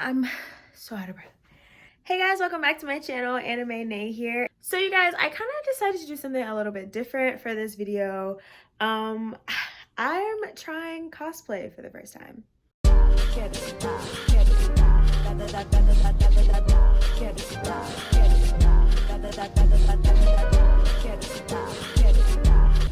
I'm so out of breath. Hey guys, welcome back to my channel. Anime Nay here. So you guys, I kind of decided to do something a little bit different for this video. I'm trying cosplay for the first time.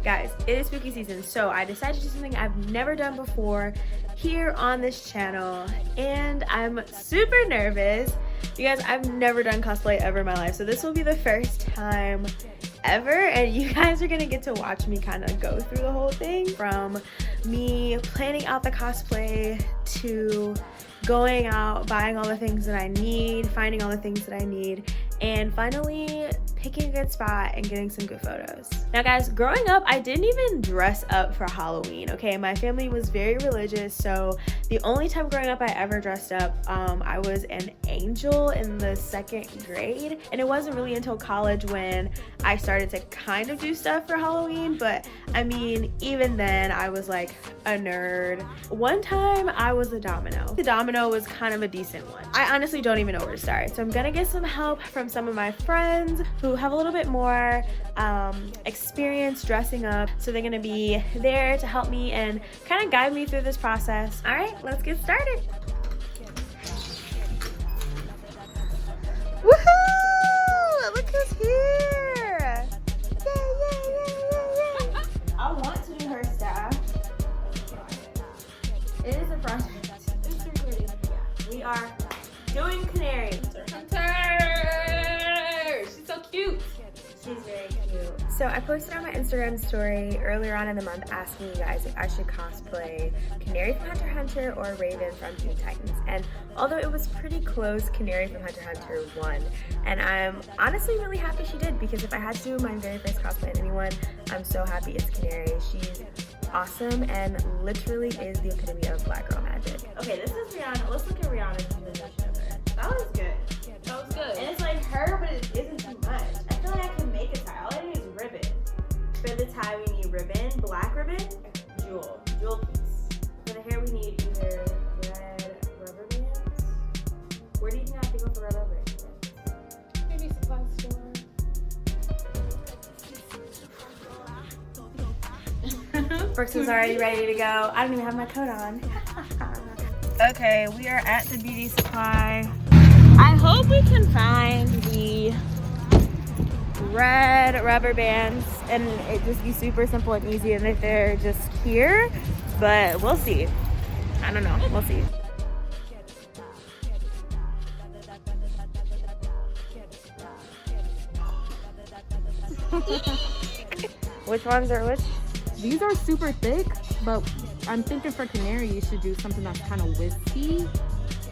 Guys, it is spooky season, so I decided to do something I've never done before here on this channel, and I'm super nervous. You guys, I've never done cosplay ever in my life, so this will be the first time ever, and you guys are gonna get to watch me kind of go through the whole thing, from me planning out the cosplay to going out, buying all the things that I need, finding all the things that I need, and finally picking a good spot and getting some good photos. Now guys, growing up, I didn't even dress up for Halloween, okay? My family was very religious, so the only time growing up I ever dressed up, I was an angel in the 2nd grade, and it wasn't really until college when I started to kind of do stuff for Halloween, but I mean, even then, I was like a nerd. One time, I was a domino. The domino was kind of a decent one. I honestly don't even know where to start, so I'm gonna get some help from some of my friends who have a little bit more experience dressing up, so they're gonna be there to help me and kind of guide me through this process. All right, let's get started. Woohoo! Look who's here! Yay! I want to do her staff. It is a project. Yeah, we are doing Canary. She's so cute. She's very cute. So I posted on my Instagram story earlier on in the month asking you guys if I should cosplay Canary from Hunter x Hunter or Raven from Teen Titans. And although it was pretty close, Canary from Hunter x Hunter won. And I'm honestly really happy she did, because if I had to do my very first cosplay on anyone, I'm so happy it's Canary. She's awesome and literally is the epitome of black girl magic. Okay, this is Rihanna. Let's look at Rihanna's rendition of her. That was good. That was good. And it's like her, but it isn't too much. I feel like I can make a tie. All I need is ribbon. For the tie, we need ribbon, black ribbon, jewel piece. For the hair, we need either red rubber bands. Where do you think I have to go for red rubber bands? Maybe supply store. Brooks is already ready to go. I don't even have my coat on. Okay, we are at the beauty supply. I hope we can find the red rubber bands and it just be super simple and easy, and if they're just here, but we'll see. I don't know, we'll see. Which ones are which? These are super thick, but I'm thinking for Canary, you should do something that's kind of wispy. So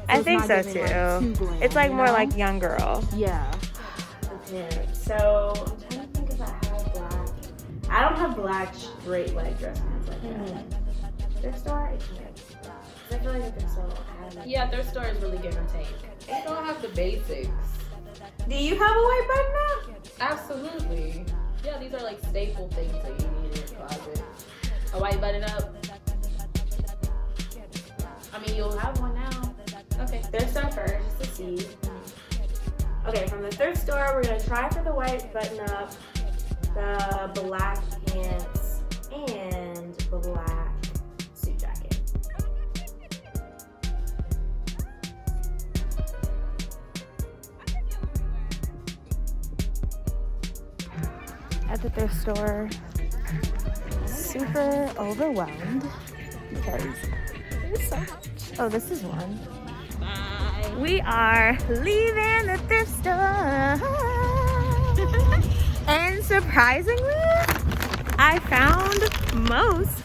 I think so giving, too. like, too glam, it's like more know? like young girl. Yeah. Okay, so I'm trying to think if I have black. I don't have black straight leg dress pants like that. Thrift store, it's good. I feel like a thrift store will have it. Yeah, their store is really give and take. They don't have the basics. Do you have a white button up? Absolutely. Yeah, these are like staple things that you need in your closet. A white button up. I mean, you'll have one now. Okay. Thrift store first, just to see. Okay, from the thrift store, we're gonna try for the white button up, the black pants, and black suit jacket. At the thrift store, super overwhelmed because there's so much. Oh, this is one. Bye. We are leaving the thrift store. And surprisingly, I found most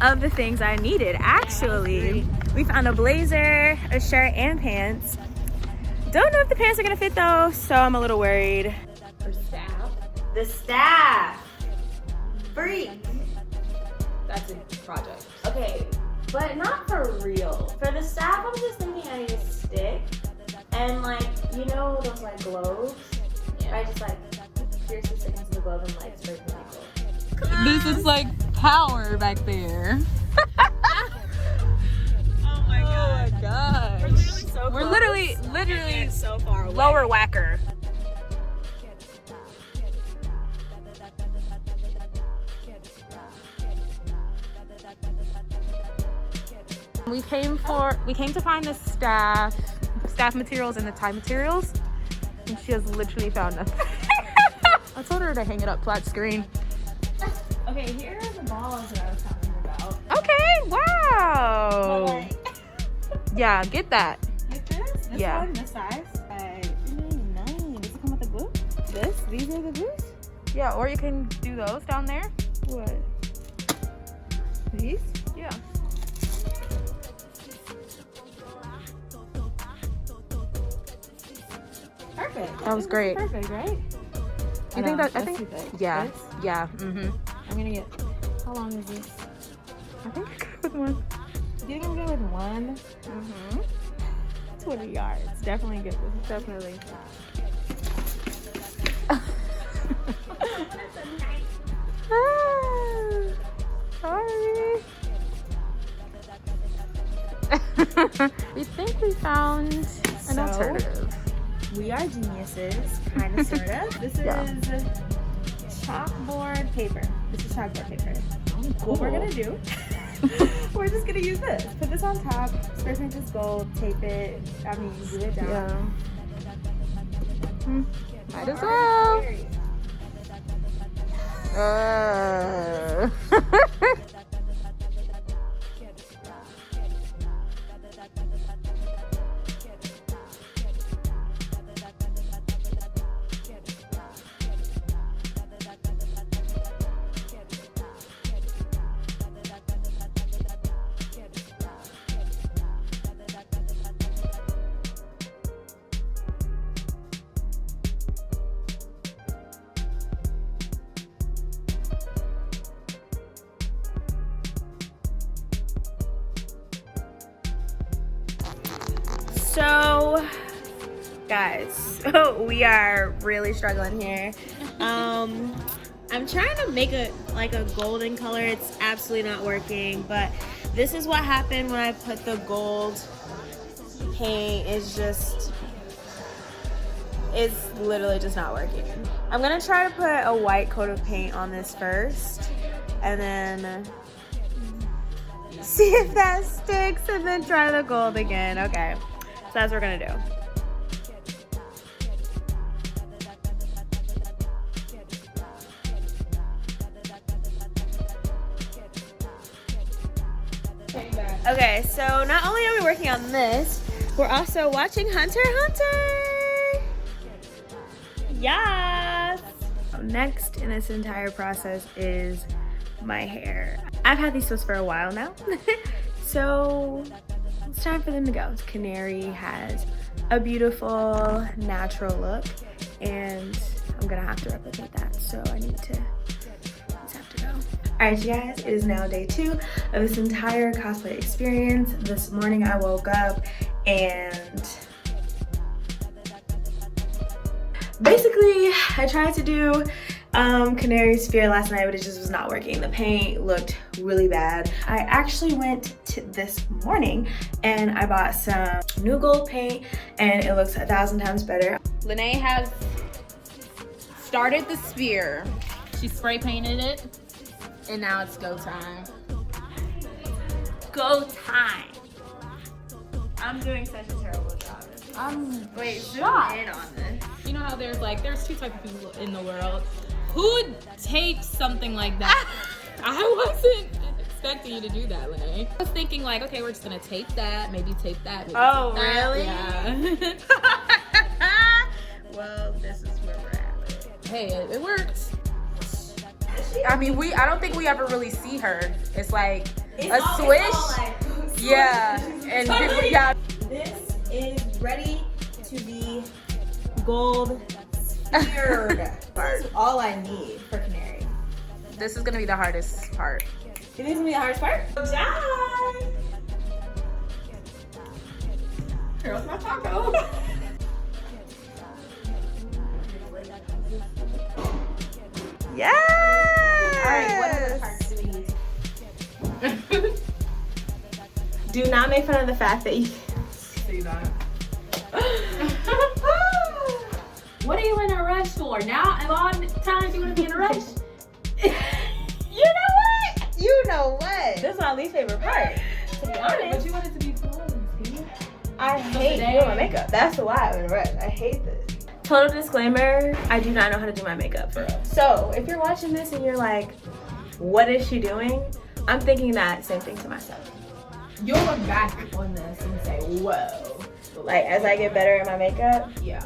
of the things I needed. Actually, we found a blazer, a shirt, and pants. Don't know if the pants are gonna fit though, so I'm a little worried. For staff. The staff. Freak. That's a project. Okay, but not for real. For the staff, I'm just thinking I need a stick. And like, you know those like globes? Yeah. I just like pierce the stick into the globe and like spray the globe. This is like power back there. Oh my god. We're literally so close. We came to find the staff materials and the tie materials, and she has literally found nothing. I told her to hang it up flat screen. Okay, here are the balls that I was talking about. Okay, wow. But like, yeah, get that. like this? This Yeah. one, this size. Nice. Does it come with the glue? These are the glues? Yeah, or you can do those down there. What? These? Yeah. Perfect. That was great. Perfect, right? You think that? I think. Too thick. Yeah. This? Yeah. Mhm. I'm gonna get. How long is this? I think I could with one. Do you think I'm good with one? Mhm. 20 yards. Definitely good with one. Definitely. Sorry. We think we found an alternative. We are geniuses, kind of, sort of. This Yeah. is chalkboard paper. This is chalkboard paper. Cool. What we're gonna do, we're just gonna use this. Put this on top, spray paint this gold, tape it, glue it down. Yeah. Might as well. So, guys, we are really struggling here. I'm trying to make a golden color. It's absolutely not working, but this is what happened when I put the gold paint. It's literally just not working. I'm gonna try to put a white coat of paint on this first, and then see if that sticks, and then try the gold again. Okay, so that's what we're gonna do. Okay, so not only are we working on this, we're also watching Hunter x Hunter. Yes. Next in this entire process is my hair. I've had these twists for a while now, so it's time for them to go. Canary has a beautiful natural look, and I'm gonna have to replicate that, so I need to have to go. Alright, you guys, it is now day 2 of this entire cosplay experience. This morning I woke up and basically I tried to do Canary Sphere last night, but it just was not working. The paint looked really bad. I actually went to this morning and I bought some new gold paint, and it looks 1,000 times better. Lene has started the sphere. She spray painted it, and now it's go time. Go time. I'm doing such a terrible job. Wait, zoom in on this. You know how there's 2 types of people in the world. Who would tape something like that? I wasn't expecting you to do that, Lene. I was thinking okay, we're just gonna tape that, maybe tape that. Maybe Oh, tape that. really? Yeah. Well, this is where we're at with it. Hey, it works. I don't think we ever really see her. It's like a swish. Yeah, and yeah. This is ready to be gold sphered. That's all I need for Canary. This is gonna be the hardest part. You think it's gonna be the hardest part? Die! Here's my taco. Yes! Alright, what other parts do we need? Do not make fun of the fact that you see that. What are you in a rush for? Now of all times you want to be in a rush? You know what? You know what? This is my least favorite part. To be But honest, you want it to be flawless, you know? I hate today- doing my makeup. That's why I'm in a rush. I hate this. Total disclaimer, I do not know how to do my makeup for real. So if you're watching this and you're like, what is she doing? I'm thinking that same thing to myself. You'll look back on this and say, whoa. Like, as I get better at my makeup, Yeah.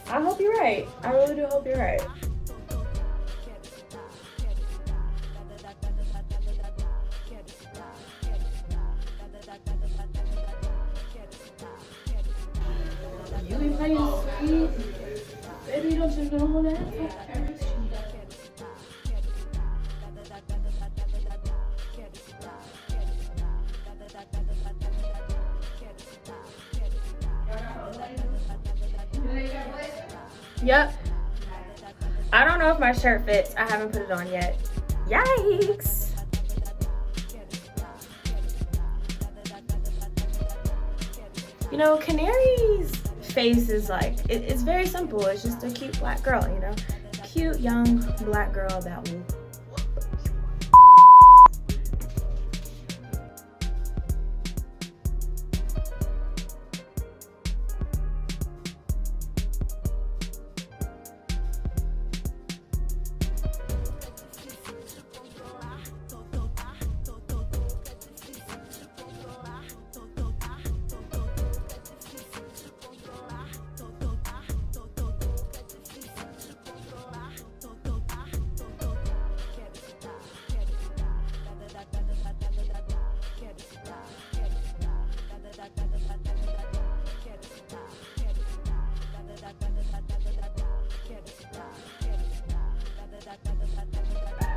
I hope you're right. I really do hope you're right. You be playing sweet. Baby, don't you know that? Yep. I don't know if my shirt fits. I haven't put it on yet. Yikes. You know, Canary's face is like, it's very simple. It's just a cute black girl, you know? Cute, young, black girl that will.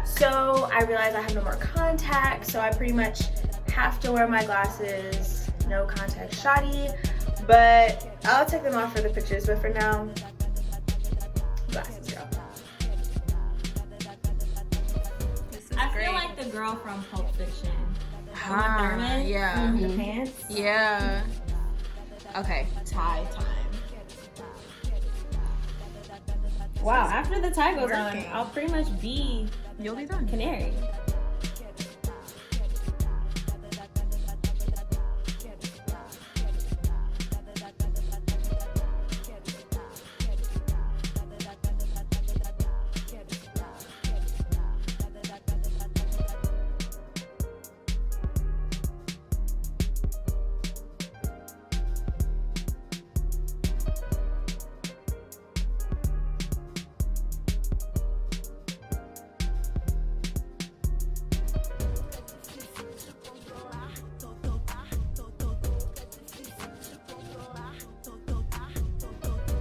So I realized I have no more contacts, so I pretty much have to wear my glasses, no contact shoddy, but I'll take them off for the pictures, but for now, glasses, girl. I feel like the girl from Pulp Fiction. Yeah. The pants. Yeah. Okay, tie time. Wow, after the tie goes on, Working. I'll pretty much be You'll be done. Canary.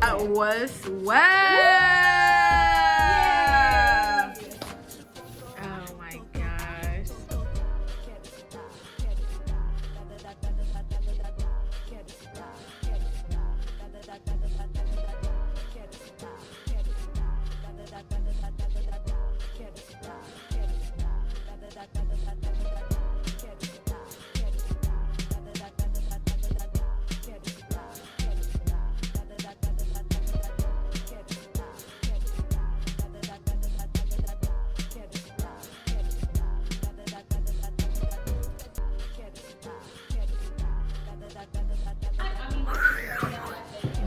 That was swag. Oh my gosh.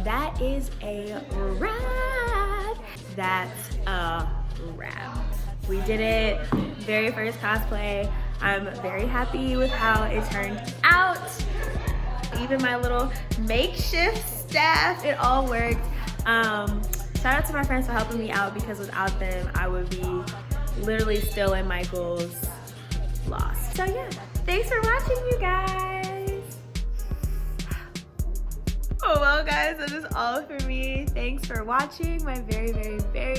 That is a wrap. That's a wrap. We did it. Very first cosplay. I'm very happy with how it turned out. Even my little makeshift staff, it all worked. Shout out to my friends for helping me out, because without them, I would be literally still in my goals lost. So yeah, thanks for watching, you guys. Oh well, guys, that is all for me. Thanks for watching my very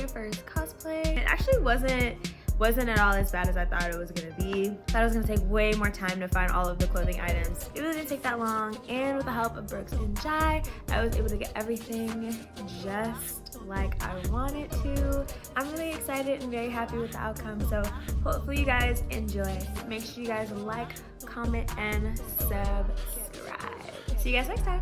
first cosplay. It actually wasn't at all as bad as I thought it was gonna be. Thought it was gonna take way more time to find all of the clothing items. It really didn't take that long, and with the help of Brooks and Jai, I was able to get everything just like I wanted to. I'm really excited and very happy with the outcome, so hopefully you guys enjoy. Make sure you guys like, comment, and subscribe. See you guys next time.